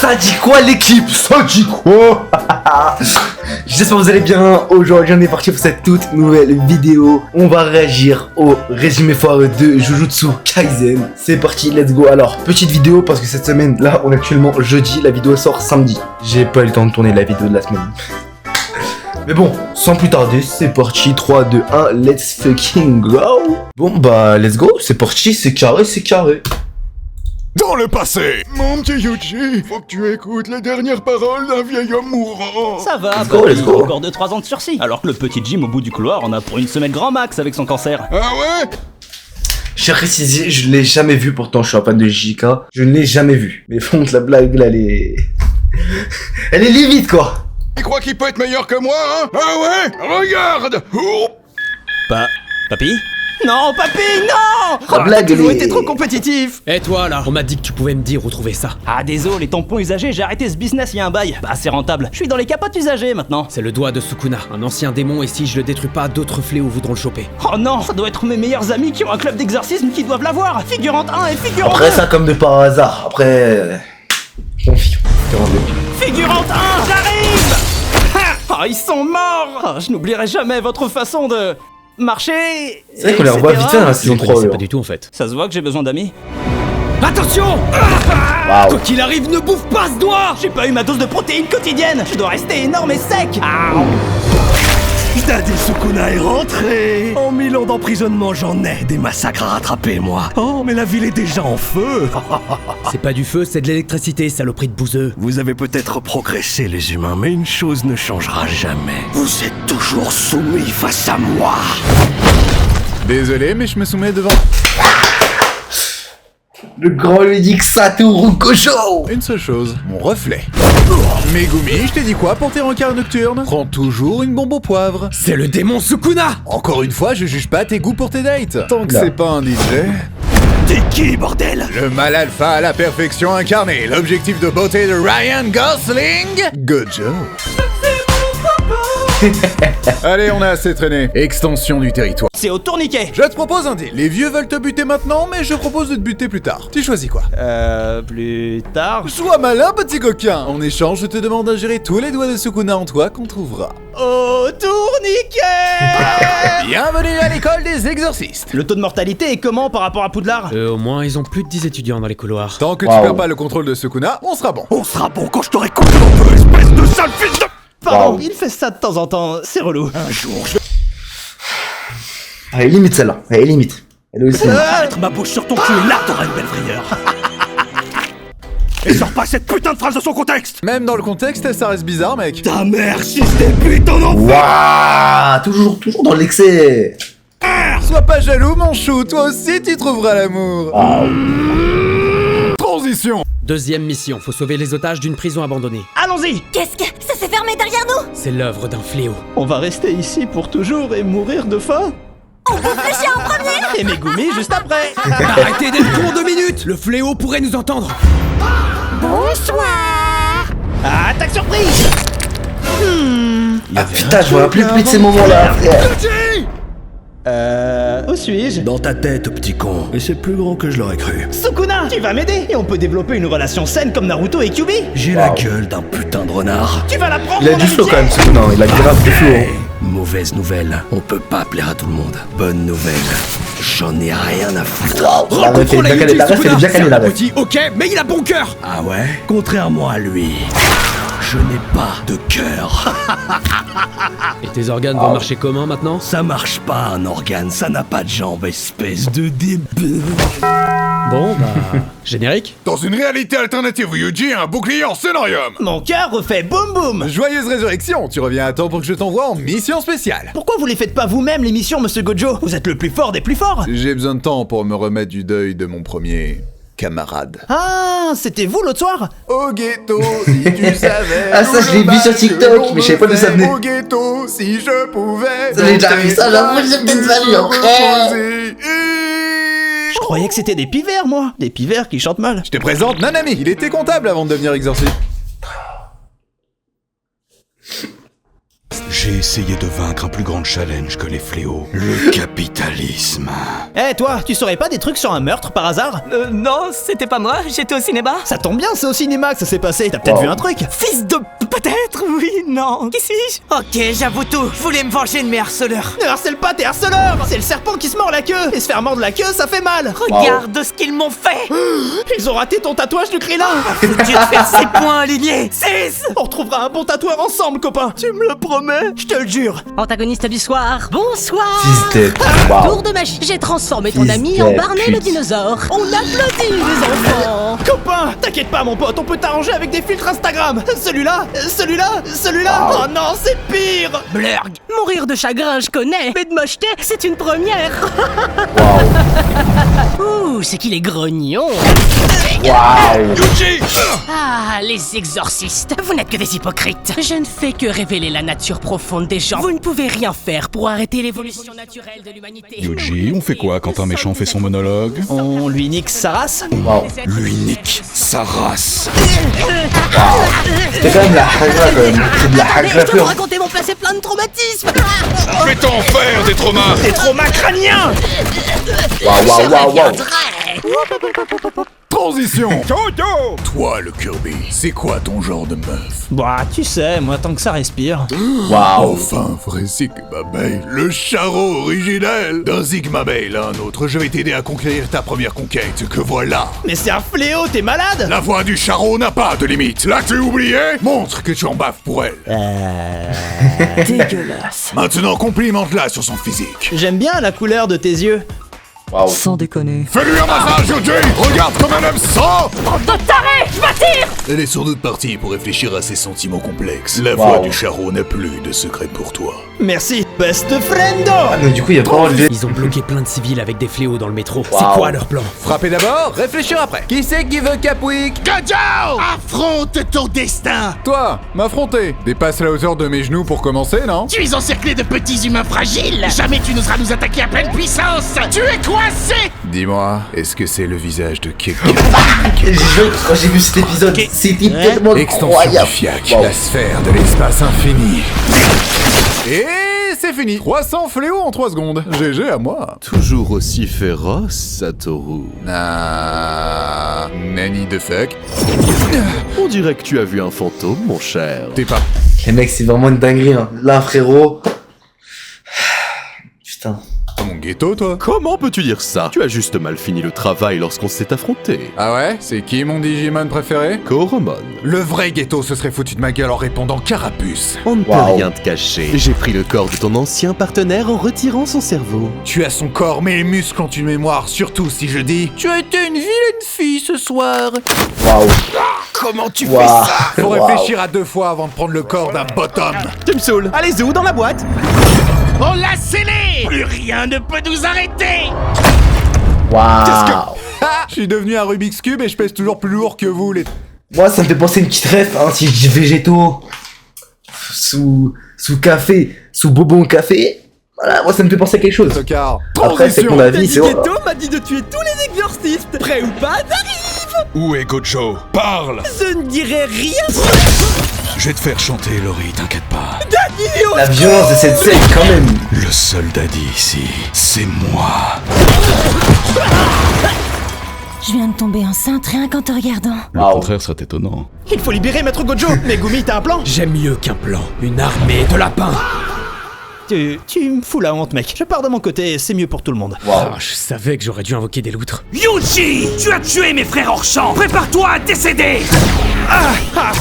Ça dit quoi l'équipe? Ça dit quoi? J'espère que vous allez bien. Aujourd'hui on est parti pour cette toute nouvelle vidéo. On va réagir au résumé foireux de Jujutsu Kaisen. C'est parti, let's go. Alors, petite vidéo parce que cette semaine, là on est actuellement jeudi, la vidéo sort samedi. J'ai pas eu le temps de tourner la vidéo de la semaine. Mais bon, sans plus tarder, c'est parti, 3, 2, 1, let's fucking go. Bon bah, let's go, c'est parti, c'est carré, c'est carré. Dans le passé. Mon petit Yuji, faut que tu écoutes les dernières paroles d'un vieil homme mourant. Ça va, Let's go, let's go. encore 2-3 ans de sursis. Alors que le petit Jim au bout du couloir en a pour une semaine grand max avec son cancer. Ah ouais? J'ai précisé, je l'ai jamais vu, pourtant je suis un fan de JK, je ne l'ai jamais vu. Mais fonte, la blague là, elle est... elle est limite quoi. Tu crois qu'il peut être meilleur que moi, hein? Ah ouais? Regarde! Oh. Papy? Non, papy, non! La blague, t'as toujours elle est- été trop compétitif. Et toi là, on m'a dit que tu pouvais me dire où trouver ça. Ah désolé, les tampons usagés, j'ai arrêté ce business il y a un bail. Bah c'est rentable, je suis dans les capotes usagées maintenant. C'est le doigt de Sukuna, un ancien démon, et si je le détruis pas, d'autres fléaux voudront le choper. Oh non, ça doit être mes meilleurs amis qui ont un club d'exorcisme qui doivent l'avoir. Figurante 1 et figurante 2. Après ça comme de par hasard, après... Confie. Figurante 1, j'arrive! Oh, ils sont morts! Oh, je n'oublierai jamais votre façon de... marcher... C'est vrai qu'on les revoit vite fait dans la Je saison les 3. connaissais pas du tout en fait. Ça se voit que j'ai besoin d'amis. Attention! Waouh. Quoi qu'il arrive, ne bouffe pas ce doigt! J'ai pas eu ma dose de protéines quotidienne. Je dois rester énorme et sec. Daddy Sukuna est rentré. En 1000 ans d'emprisonnement, j'en ai des massacres à rattraper, moi. Oh, mais la ville est déjà en feu. C'est pas du feu, c'est de l'électricité, saloperie de bouseux. Vous avez peut-être progressé, les humains, mais une chose ne changera jamais. Vous êtes toujours soumis face à moi. Désolé, mais je me soumets devant. Le grand ludique Satoru Gojo. Une seule chose, mon reflet. Megumi, je t'ai dit quoi pour tes rencarts nocturnes? Prends toujours une bombe au poivre. C'est le démon Sukuna! Encore une fois, je juge pas tes goûts pour tes dates. Tant que Là. c'est pas un DJ. T'es qui, bordel? Le mal alpha à la perfection incarné. L'objectif de beauté de Ryan Gosling. Gojo. Allez, on a assez traîné. Extension du territoire. C'est au tourniquet. Je te propose un deal. Les vieux veulent te buter maintenant, mais je propose de te buter plus tard. Tu choisis quoi? Plus tard. Sois malin, petit coquin. En échange, je te demande d'ingérer tous les doigts de Sukuna en toi qu'on trouvera. Au tourniquet. Bienvenue à l'école des exorcistes. Le taux de mortalité est comment par rapport à Poudlard? Au moins, ils ont plus de 10 étudiants dans les couloirs. Tant que Wow. tu perds pas le contrôle de Sukuna, on sera bon. On sera bon quand je t'aurai coupé un peu, espèce de sale fils de... Pardon, Wow. il fait ça de temps en temps, c'est relou. Un jour, je vais Elle est limite celle-là, elle est limite. Elle est aussi limite. mettre ma bouche sur ton cul et là t'auras une belle frayeur. Et sors pas cette putain de phrase de son contexte. Même dans le contexte, ça reste bizarre, mec. Ta mère, si je débute en enfer. Waouh, toujours dans l'excès. Sois pas jaloux, mon chou. Toi aussi, tu trouveras l'amour. Transition. Deuxième mission, faut sauver les otages d'une prison abandonnée. Allons-y. Qu'est-ce que ça s'est fermé derrière nous? C'est l'œuvre d'un fléau. On va rester ici pour toujours et mourir de faim. On bouffe le chien en premier? Et Megumi juste après. Arrêtez d'être con 2 minutes! Le fléau pourrait nous entendre! Bonsoir. Attaque surprise. Ah putain, je me rappelle plus de ces moments-là, frère. Où suis-je? Dans ta tête, petit con. Et c'est plus grand que je l'aurais cru. Sukuna, tu vas m'aider et on peut développer une relation saine comme Naruto et Kyuubi. J'ai la gueule d'un putain de renard. Tu vas la prendre. Il a mon du flow amitié. quand même, ce non, il a grave du flow. Hey, mauvaise nouvelle, on peut pas plaire à tout le monde. Bonne nouvelle, j'en ai rien à foutre. Waouh, la ref, elle est bien calée, la ref, elle est bien calée, la ref. Petit, ok, mais il a bon cœur! Ah ouais? Contrairement à lui, je n'ai pas de cœur. Et tes organes vont marcher comment maintenant? Ça marche pas un organe, ça n'a pas de jambes, espèce de débile. Bon bah... Générique? Dans une réalité alternative où Yuji a un bouclier en scénarium. Mon cœur refait boum boum. Joyeuse résurrection. Tu reviens à temps pour que je t'envoie en mission spéciale. Pourquoi vous les faites pas vous-même l'émission, Monsieur Gojo? Vous êtes le plus fort des plus forts. J'ai besoin de temps pour me remettre du deuil de mon premier camarade. Ah, c'était vous l'autre soir? Au ghetto, si tu savais. Ah, ça, je l'ai vu sur TikTok, mais je savais pas d'où ça venait. Au ghetto, si je pouvais. Ça, j'ai déjà vu ça, j'avoue, j'ai peut-être ça vu, après. Je croyais que c'était des pivers, moi. Des pivers qui chantent mal. Je te présente Nanami. Il était comptable avant de devenir exorciste. J'ai essayé de vaincre un plus grand challenge que les fléaux. Le capitalisme. Eh toi, tu saurais pas des trucs sur un meurtre par hasard? Non, c'était pas moi, j'étais au cinéma. Ça tombe bien, c'est au cinéma que ça s'est passé, t'as peut-être vu un truc? Fils de... peut-être, oui, non. Qui suis-je? Ok, j'avoue tout. Je voulais me venger de mes harceleurs. Ne harcèle pas tes harceleurs! C'est le serpent qui se mord la queue! Et se faire mordre la queue, ça fait mal! Regarde ce qu'ils m'ont fait. Ils ont raté ton tatouage du Krillin! Foutu de faire 6 points alignés. 6. On retrouvera un bon tatoueur ensemble, copain! Tu me le promets? Je te le jure! Antagoniste du soir, bonsoir. Fils de... Tour de magie, j'ai transformé ton Fils ami de en Barney le pute. dinosaure. On applaudit les enfants. Copain! T'inquiète pas, mon pote, on peut t'arranger avec des filtres Instagram! Celui-là! Oh non, c'est pire! Blurg. Mourir de chagrin, je connais, mais de mocheté, c'est une première. Ouh, c'est qu'il est grognon. Ah, les exorcistes, vous n'êtes que des hypocrites. Je ne fais que révéler la nature profonde des gens. Vous ne pouvez rien faire pour arrêter l'évolution naturelle de l'humanité. Yuji, on fait quoi quand un méchant fait son monologue? On lui nique sa race? Lui nique sa race. C'est quand même la hagra quand même. C'est de la Mais hagra je dois vous pure. raconter mon passé plein de traumatismes. Fais-t'en faire des traumas. Des traumas crâniens! Waouh. Transition. Jojo. Toi, le Kirby, c'est quoi ton genre de meuf? Bah, tu sais, moi, tant que ça respire. Waouh. Enfin, vrai Sigma Bale, le charreau originel d'un Sigma Bale à un autre. Je vais t'aider à conquérir ta première conquête, que voilà. Mais c'est un fléau, t'es malade! La voix du charreau n'a pas de limite. L'as-tu oublié? Montre que tu en baves pour elle. Dégueulasse. Maintenant, complimente-la sur son physique. J'aime bien la couleur de tes yeux. Waouh. Sans déconner. Fais-lui un massage, Yuji. Regarde comme elle aime ça. De taré, je m'attire. Elle est sans doute partie pour réfléchir à ses sentiments complexes. La Wow. voix du charreau n'a plus de secret pour toi. Merci, best friendo! Ah, mais du coup, il y a vraiment le... Ils ont bloqué plein de civils avec des fléaux dans le métro. Wow. C'est quoi leur plan? Frapper d'abord, réfléchir après. Qui c'est qui veut Capwick? Gadjao! Affronte ton destin! Toi, m'affronter. Dépasse la hauteur de mes genoux pour commencer, non? Tu es encerclé de petits humains fragiles. Jamais tu n'oseras nous attaquer à pleine puissance. Tu es coincé. Dis-moi, est-ce que c'est le visage de quelqu'un? Quand j'ai vu cet épisode, c'était tellement Extension incroyable. du fiac, Wow. la sphère de l'espace infini. Et c'est fini. 300 fléaux en 3 secondes. GG à moi. Toujours aussi féroce, Satoru. Ah, nanny the fuck. On dirait que tu as vu un fantôme, mon cher. T'es pas... Les mecs, c'est vraiment une dinguerie. Hein. Là, frérot. Putain. Mon ghetto, toi? Comment peux-tu dire ça? Tu as juste mal fini le travail lorsqu'on s'est affronté. Ah ouais? C'est qui mon Digimon préféré? Koromon. Le vrai ghetto se serait foutu de ma gueule en répondant Carapuce. On ne peut Wow. rien te cacher. J'ai pris le corps de ton ancien partenaire en retirant son cerveau. Tu as son corps mais les muscles ont une mémoire, surtout si je dis... Tu as été une vilaine fille ce soir. Waouh. Comment tu Waouh. fais ça? Faut Waouh. réfléchir à 2 fois avant de prendre le corps d'un bottom. Tu me saoules! Allez, zou dans la boîte! On l'a scellé. Plus rien ne peut nous arrêter. Waouh. Je suis devenu un Rubik's Cube et je pèse toujours plus lourd que vous les... Moi, ça me fait penser à une petite ref, hein, si je dis végétaux. Sous café, sous bobon café. Voilà, moi, ça me fait penser à quelque chose. Tocard. Après, c'est mon avis, c'est... Ghetto m'a dit de tuer tous les exorcistes! Prêt ou pas, t'arrives! Où est Gojo? Parle! Je ne dirai rien! Je vais te faire chanter, Laurie, t'inquiète pas. La violence de cette scène, quand même. Le seul daddy ici, c'est moi. Je viens de tomber enceinte rien qu'en te regardant. Le contraire serait étonnant. Il faut libérer Maître Gojo! Megumi, t'as un plan? J'aime mieux qu'un plan. Une armée de lapins. Tu me fous la honte, mec. Je pars de mon côté, c'est mieux pour tout le monde. Ah, je savais que j'aurais dû invoquer des loutres. Yuji, tu as tué mes frères hors champ. Prépare-toi à décéder.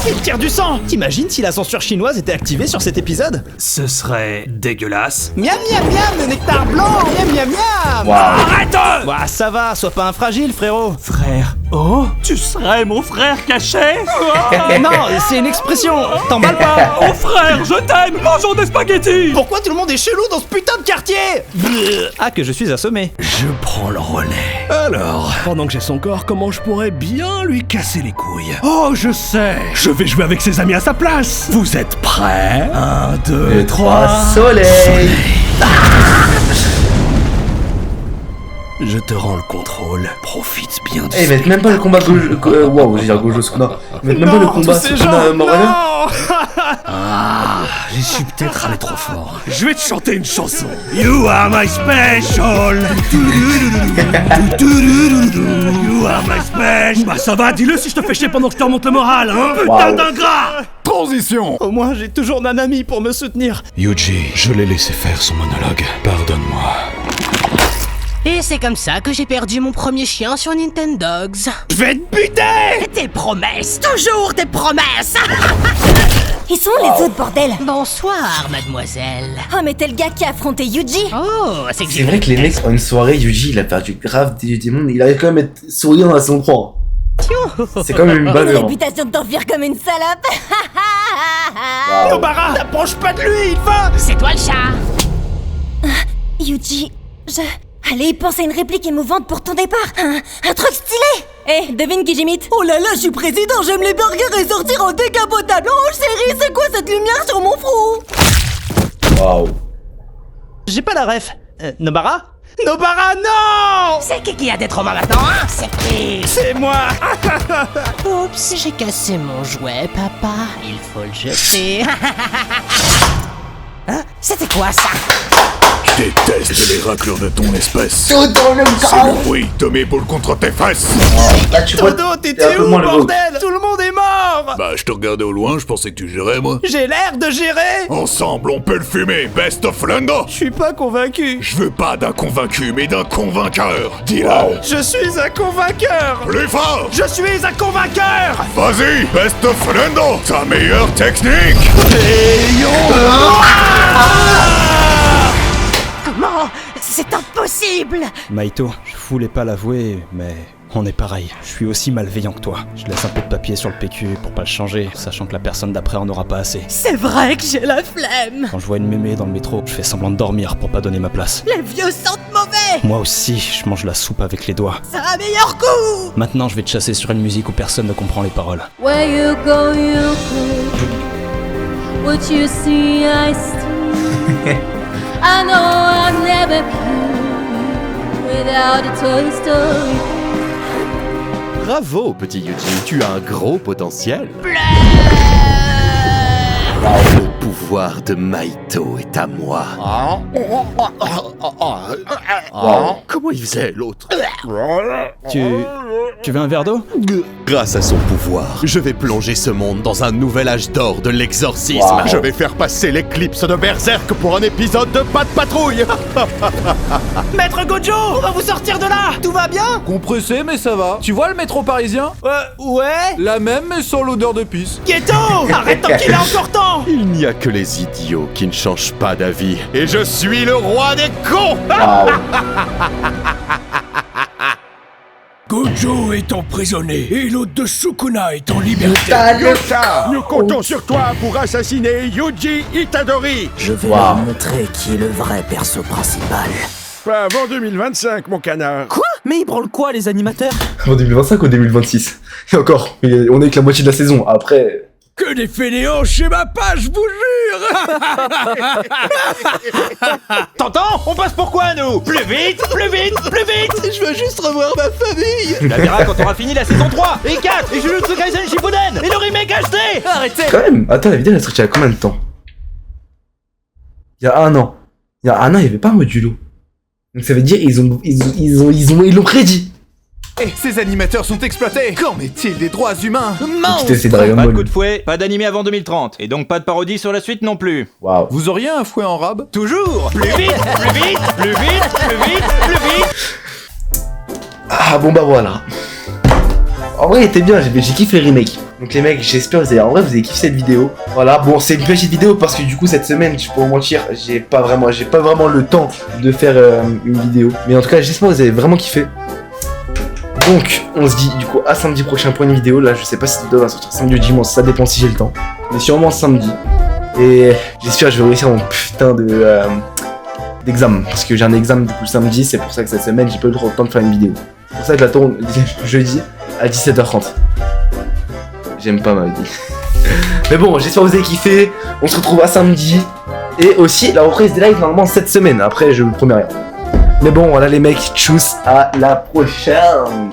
Il tire du sang! T'imagines si la censure chinoise était activée sur cet épisode? Ce serait dégueulasse. Miam miam miam, le nectar blanc! Miam miam miam! Waouh. Arrête! Bah ça va, sois pas un fragile, frérot! Frère. Oh, tu serais mon frère caché? Non, c'est une expression! T'emballes pas! Oh frère, je t'aime. Mangeons des spaghettis. Pourquoi tout le monde est chelou dans ce putain de quartier? Ah, que je suis assommé. Je prends le relais. Alors, pendant que j'ai son corps, comment je pourrais bien lui casser les couilles? Oh, je sais! Je vais jouer avec ses amis à sa place! Vous êtes prêts? 1, 2, 3... Soleil. Je te rends le contrôle. Profite bien de Eh, ils mettent même pas le combat Gojo. Waouh, je veux dire Gojo Sukuna. Ils mettent même pas le combat Sukuna Morena. Ah, j'y suis peut-être allé trop fort. Je vais te chanter une chanson. You are my special. You are my special. Bah ça va, dis-le si je te fais chier pendant que je te remonte le moral, hein. Putain d'ingrat. Transition. Au moins, j'ai toujours Nanami pour me soutenir. Yuji, je l'ai laissé faire son monologue. Pardonne-moi. Et c'est comme ça que j'ai perdu mon premier chien sur Nintendogs. Je vais te buter. Des promesses, toujours des promesses. Ils sont où les autres, bordel? Bonsoir, mademoiselle. Oh, mais t'es le gars qui a affronté Yuji. Oh, c'est que C'est vrai que les mecs, en une soirée, Yuji, il a perdu grave des démons. Il arrive quand même à être souriant à son 3. C'est quand même une Une bavure. réputation de t'enfuir comme une salope. Nobara, t'approches pas de lui, il va. C'est toi le chat. Yuji, Allez, pense à une réplique émouvante pour ton départ. Un truc stylé. Eh, devine qui j'imite. Oh là là, je suis président, j'aime les burgers et sortir en décapotable. Oh chérie, c'est quoi cette lumière sur mon front? Waouh. J'ai pas la ref. Nobara? Nobara, non! C'est qui a des traumas maintenant, hein? C'est qui? C'est moi. Oups, j'ai cassé mon jouet, papa. Il faut le jeter. Hein? C'était quoi ça? Je déteste les raclures de ton espèce. Tout dans le C'est grand. le bruit de mes boules contre tes fesses. Là, tu vois, Dodo, t'es un t'étais peu où, moins le bordel? Tout le monde est mort. Bah, je te regardais au loin, je pensais que tu gérais, moi. J'ai l'air de gérer. Ensemble, on peut le fumer, best of Lando. Je suis pas convaincu. Je veux pas d'un convaincu, mais d'un convainqueur. Dis-le. Je suis un convainqueur. Plus fort. Je suis un convainqueur. Vas-y, best of Lando. Ta meilleure technique. Comment? C'est impossible! Maito, je voulais pas l'avouer, mais on est pareil. Je suis aussi malveillant que toi. Je laisse un peu de papier sur le PQ pour pas le changer, sachant que la personne d'après en aura pas assez. C'est vrai que j'ai la flemme! Quand je vois une mémé dans le métro, je fais semblant de dormir pour pas donner ma place. Les vieux sentent mauvais! Moi aussi, je mange la soupe avec les doigts. Ça a un meilleur goût! Maintenant, je vais te chasser sur une musique où personne ne comprend les paroles. Where you go, what you see, I see. I know I'll never be without a Toy Story. Bravo, petit Yuji, tu as un gros potentiel. Le pouvoir de Maito est à moi. Comment il faisait, l'autre? Tu veux un verre d'eau? Grâce à son pouvoir, je vais plonger ce monde dans un nouvel âge d'or de l'exorcisme. Je vais faire passer l'éclipse de Berserk pour un épisode de Pas de patrouille. Maître Gojo, on va vous sortir de là. Tout va bien? Compressé, mais ça va. Tu vois le métro parisien? Ouais. La même, mais sans l'odeur de pisse. Ghetto, arrête tant qu'il a encore temps. Il n'y a que les idiots qui ne changent pas d'avis. Et je suis le roi des cons. Gojo est emprisonné et l'hôte de Sukuna est en liberté. Yosha, nous comptons sur toi pour assassiner Yuji Itadori. Je vais leur montrer qui est le vrai perso principal. Pas avant 2025, mon canard. Quoi? Mais ils branlent quoi, les animateurs? En 2025 ou 2026? Et encore, on est que la moitié de la saison. Après... Que des fainéants chez ma page, je vous jure. T'entends? On passe pour quoi, nous? Plus vite, plus vite, plus vite. Je veux juste revoir ma famille. Tu la verras quand on aura fini la saison 3 et 4 et Jujutsu Kaisen Shippuden et le remake HD. Arrêtez. Quand même, attends, la vidéo elle est sortie il y a combien de temps? Il y a un an. Il y a un an, il n'y avait pas un modulo. Donc ça veut dire ils l'ont prédit. Et ces animateurs sont exploités. Qu'en est-il des droits humains? C'est Dragon Pas de Ball. coup de fouet, pas d'animé avant 2030 et donc pas de parodie sur la suite non plus. Waouh. Vous auriez un fouet en rab? Toujours. Plus vite, plus vite, plus vite, plus vite, plus vite. Ah bon bah voilà. En vrai il était bien, j'ai kiffé le remake. Donc les mecs, j'espère que vous avez kiffé cette vidéo. Voilà, bon c'est une petite vidéo parce que du coup cette semaine, je peux vous mentir, j'ai pas vraiment le temps de faire une vidéo. Mais en tout cas j'espère que vous avez vraiment kiffé. Donc on se dit du coup à samedi prochain pour une vidéo. Là je sais pas si cette vidéo va sortir samedi ou dimanche, ça dépend si j'ai le temps. Mais sûrement samedi. Et j'espère que je vais réussir mon putain d'examen. Parce que j'ai un examen du coup samedi, c'est pour ça que cette semaine j'ai pas eu trop le temps de faire une vidéo. C'est pour ça que je la tourne jeudi à 17h30. J'aime pas ma vie. Mais bon, j'espère que vous avez kiffé. On se retrouve à samedi. Et aussi la reprise des lives normalement cette semaine. Après je vous promets rien. Mais bon, voilà les mecs, tchuss, à la prochaine.